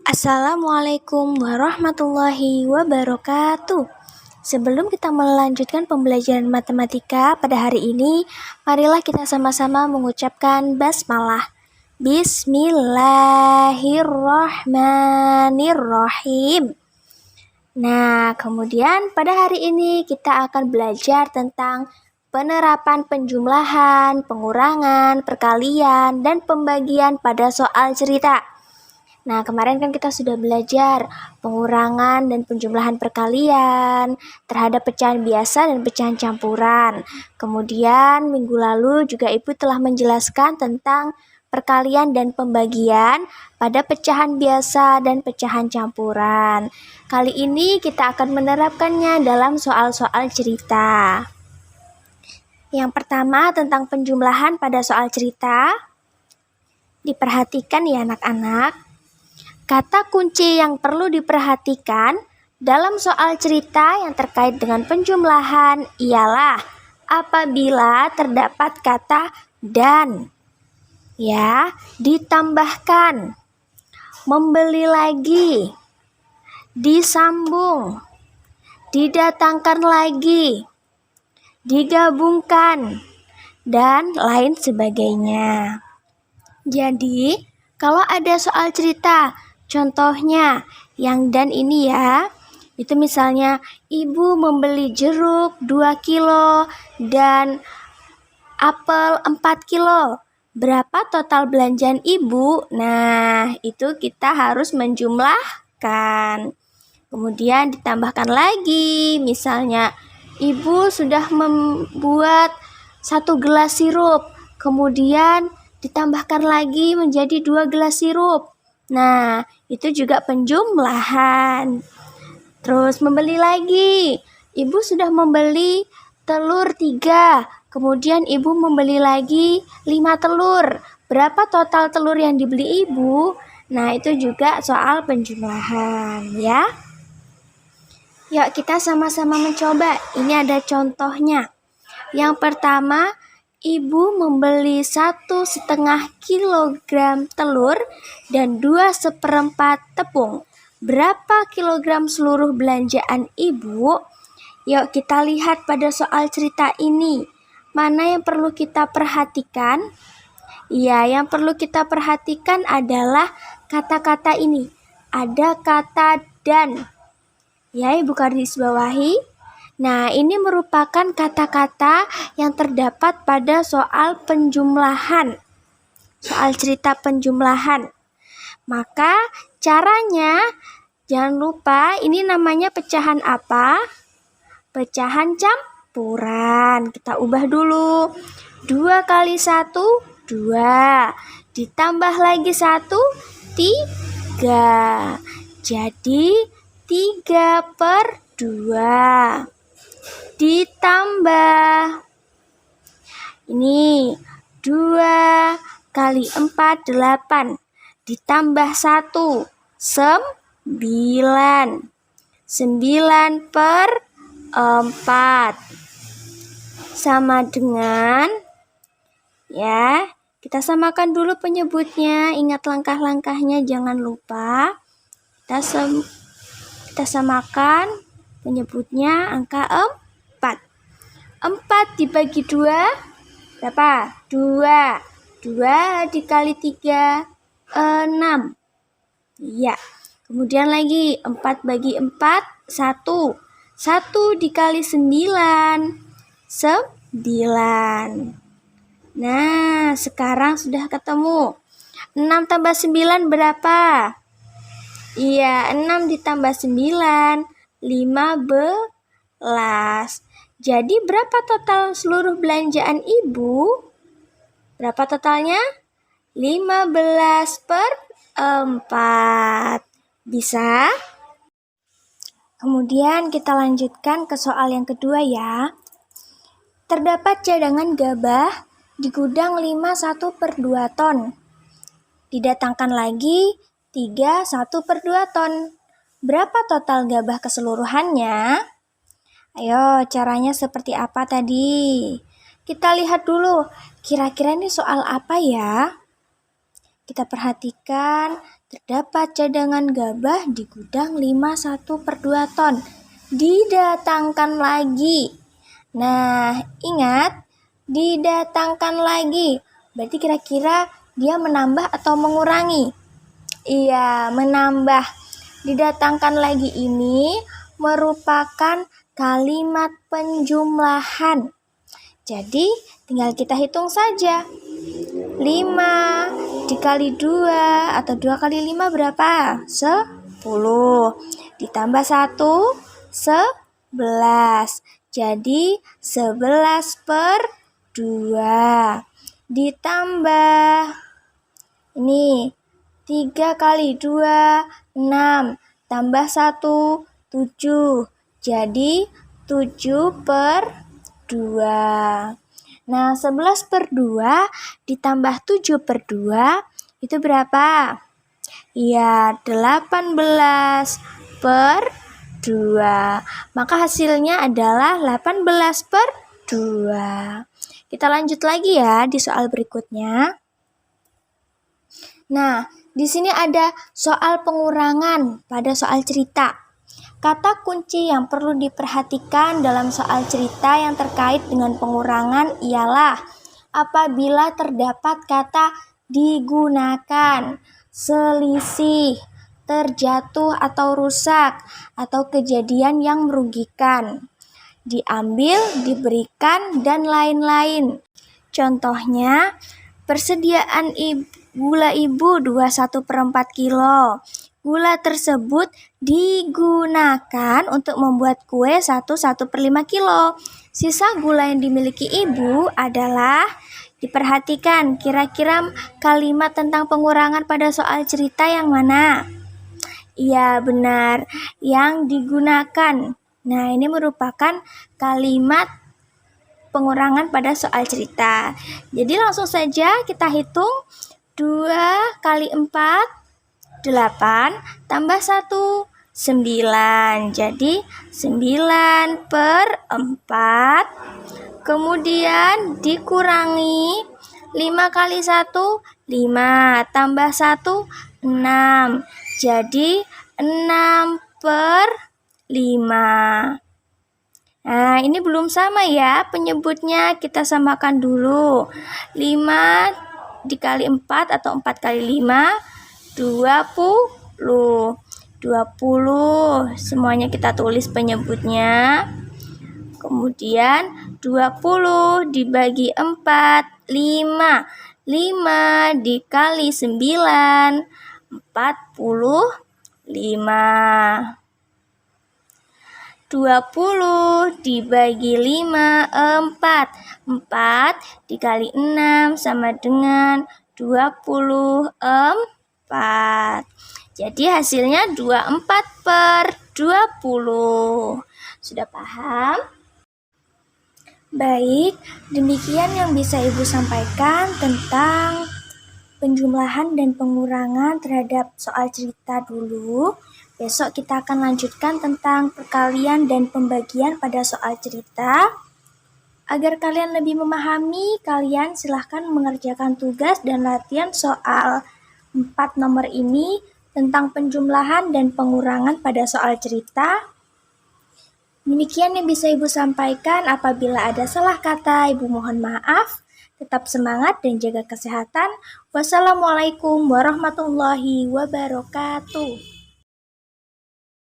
Assalamualaikum warahmatullahi wabarakatuh. Sebelum kita melanjutkan pembelajaran matematika pada hari ini, marilah kita sama-sama mengucapkan basmalah. Bismillahirrahmanirrahim. Nah, kemudian pada hari ini kita akan belajar tentang penerapan penjumlahan, pengurangan, perkalian, dan pembagian pada soal cerita. Nah, kemarin kan kita sudah belajar pengurangan dan penjumlahan perkalian terhadap pecahan biasa dan pecahan campuran. Kemudian minggu lalu juga Ibu telah menjelaskan tentang perkalian dan pembagian pada pecahan biasa dan pecahan campuran. Kali ini kita akan menerapkannya dalam soal-soal cerita. Yang pertama tentang penjumlahan pada soal cerita. Diperhatikan ya anak-anak. Kata kunci yang perlu diperhatikan dalam soal cerita yang terkait dengan penjumlahan ialah apabila terdapat kata dan. Ya, ditambahkan, membeli lagi, disambung, didatangkan lagi, digabungkan, dan lain sebagainya. Jadi, kalau ada soal cerita, contohnya yang dan ini ya, itu misalnya ibu membeli jeruk 2 kilo dan apel 4 kilo. Berapa total belanjaan ibu? Nah, itu kita harus menjumlahkan. Kemudian ditambahkan lagi, misalnya ibu sudah membuat 1 gelas sirup, kemudian ditambahkan lagi menjadi 2 gelas sirup. Nah, itu juga penjumlahan. Terus membeli lagi. Ibu sudah membeli telur 3. Kemudian ibu membeli lagi 5 telur. Berapa total telur yang dibeli ibu? Nah, itu juga soal penjumlahan ya. Yuk kita sama-sama mencoba. Ini ada contohnya. Yang pertama, ibu membeli 1,5 kilogram telur dan 2/4 tepung. Berapa kilogram seluruh belanjaan ibu? Yuk kita lihat pada soal cerita ini. Mana yang perlu kita perhatikan? Ya, yang perlu kita perhatikan adalah kata-kata ini. Ada kata dan. Ya, Ibu garis bawahi. Nah, ini merupakan kata-kata yang terdapat pada soal penjumlahan. Soal cerita penjumlahan. Maka caranya, jangan lupa ini namanya pecahan apa? Pecahan campuran. Kita ubah dulu. 2 kali 1, 2. Ditambah lagi 1, 3. Jadi 3/2. Ditambah ini 2 kali 4, 8. Ditambah 1, 9. 9/4 sama dengan, ya, kita samakan dulu penyebutnya. Ingat langkah-langkahnya, jangan lupa. Kita samakan penyebutnya angka 4. 4 dibagi 2 berapa? 2. 2 dikali 3, 6. Iya. Kemudian lagi 4 bagi 4, 1. 1 dikali 9, 9. Nah, sekarang sudah ketemu. 6 tambah 9 berapa? Iya, 6 ditambah 9, 15. Jadi berapa total seluruh belanjaan ibu? Berapa totalnya? 15/4. Bisa? Kemudian kita lanjutkan ke soal yang kedua ya. Terdapat cadangan gabah di gudang 1/2 ton. Didatangkan lagi 1/2 ton. Berapa total gabah keseluruhannya? Ayo, caranya seperti apa tadi? Kita lihat dulu, kira-kira ini soal apa ya? Kita perhatikan terdapat cadangan gabah di gudang 51/2 ton. Didatangkan lagi. Nah, ingat, didatangkan lagi. Berarti kira-kira dia menambah atau mengurangi? Iya, menambah. Didatangkan lagi ini merupakan kalimat penjumlahan. Jadi, tinggal kita hitung saja. 5 dikali 2 atau 2 kali 5 berapa? 10. Ditambah 1, 11. Jadi 11/2. Ditambah ini 3 kali 2, 6. Tambah 1, 7. Jadi 7/2. Nah, 11/2 ditambah 7/2 itu berapa? Iya, 18/2. Maka hasilnya adalah 18/2. Kita lanjut lagi ya di soal berikutnya. Nah, di sini ada soal pengurangan pada soal cerita. Kata kunci yang perlu diperhatikan dalam soal cerita yang terkait dengan pengurangan ialah apabila terdapat kata digunakan, selisih, terjatuh atau rusak, atau kejadian yang merugikan, diambil, diberikan, dan lain-lain. Contohnya, persediaan gula ibu 21/4 kilo. Gula tersebut digunakan untuk membuat kue 1/5 kilo. Sisa gula yang dimiliki ibu adalah, diperhatikan kira-kira kalimat tentang pengurangan pada soal cerita yang mana? Iya, benar, yang digunakan. Nah, ini merupakan kalimat pengurangan pada soal cerita. Jadi langsung saja kita hitung. 2 kali 4, 8, tambah 1, 9. Jadi 9/4. Kemudian dikurangi 5 kali 1, 5. Tambah 1, 6. Jadi 6/5. Nah, ini belum sama ya penyebutnya. Kita samakan dulu. 5 dikali 4 atau 4 kali 5, 20. 20. Semuanya kita tulis penyebutnya. Kemudian 20 dibagi 4, 5. 5 dikali 9, 45. 20 dibagi 5, 4. 4 dikali 6 sama dengan 24. Jadi hasilnya 24/20. Sudah paham? Baik, demikian yang bisa Ibu sampaikan tentang penjumlahan dan pengurangan terhadap soal cerita dulu. Besok kita akan lanjutkan tentang perkalian dan pembagian pada soal cerita. Agar kalian lebih memahami, kalian silahkan mengerjakan tugas dan latihan soal 4 nomor ini tentang penjumlahan dan pengurangan pada soal cerita. Demikian yang bisa Ibu sampaikan. Apabila ada salah kata, Ibu mohon maaf. Tetap semangat dan jaga kesehatan. Wassalamualaikum warahmatullahi wabarakatuh.